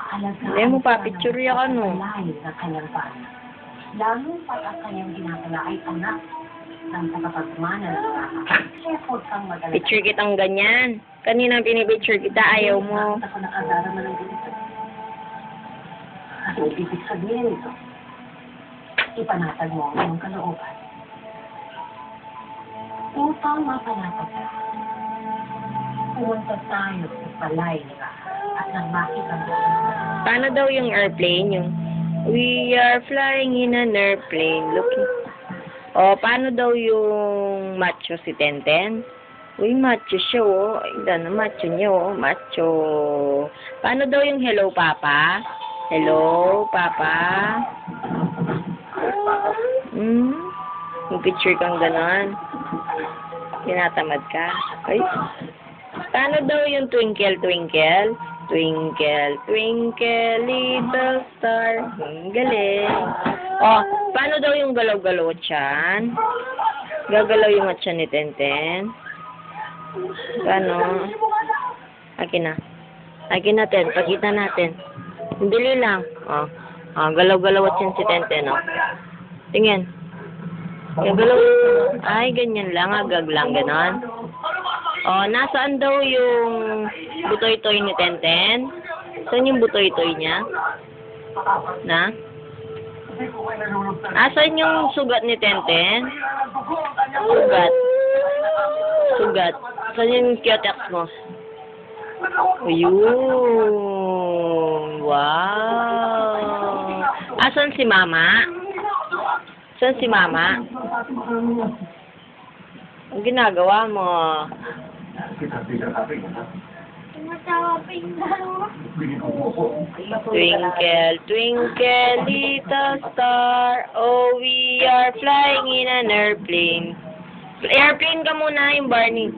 Hindi mo pa, picture ya ka, no? Lalo pat ang kanyang ginagawa ay anak ng tagapagmana ng lahat. Kaya huwag kang madala. Picture kitang ganyan. Kanina pinipicture kita, ayaw mo. Ako nakadarama ng ganito. Kasi ibig sabihin nito, ipanatag mo ang iyong kalooban. Upang mapanatag ka, pumunta tayo sa palay ni Raha at nang makita mo. Paano daw yung airplane? Yung, we are flying in an airplane. Looking. O, paano daw yung macho si Tenten? Uy, macho siya, oh. Ay, na macho niya, oh. Macho. Paano daw yung hello, Papa? Hello, Papa? Yung picture kang ganon. Tinatamad ka. Ay. Paano daw yung twinkle, twinkle? Twinkle, twinkle, little star. Galing. Oh, paano daw yung galaw-galaw tiyan? Gagalaw yung tiyan ni Tenten. Paano? Akin na. Akin natin. Pakita natin. Dili lang. Oh. Oh, galaw-galaw tiyan si Tenten, oh. Tingin. Gagalaw. Ay, ganyan lang. Agag lang, ganon. Oh, nasaan daw yung butoy-toy ni Tenten? Saan yung butoy-toy niya? Na? Asan yung sugat ni Tenten? Sugat. Sugat. Saan yung cutex mo? Ayun. Wow. Asan si Mama? Saan si Mama? Ang ginagawa mo? Twinkle, twinkle, little star, oh, we are flying in an airplane. Airplane ka muna, yung Barney.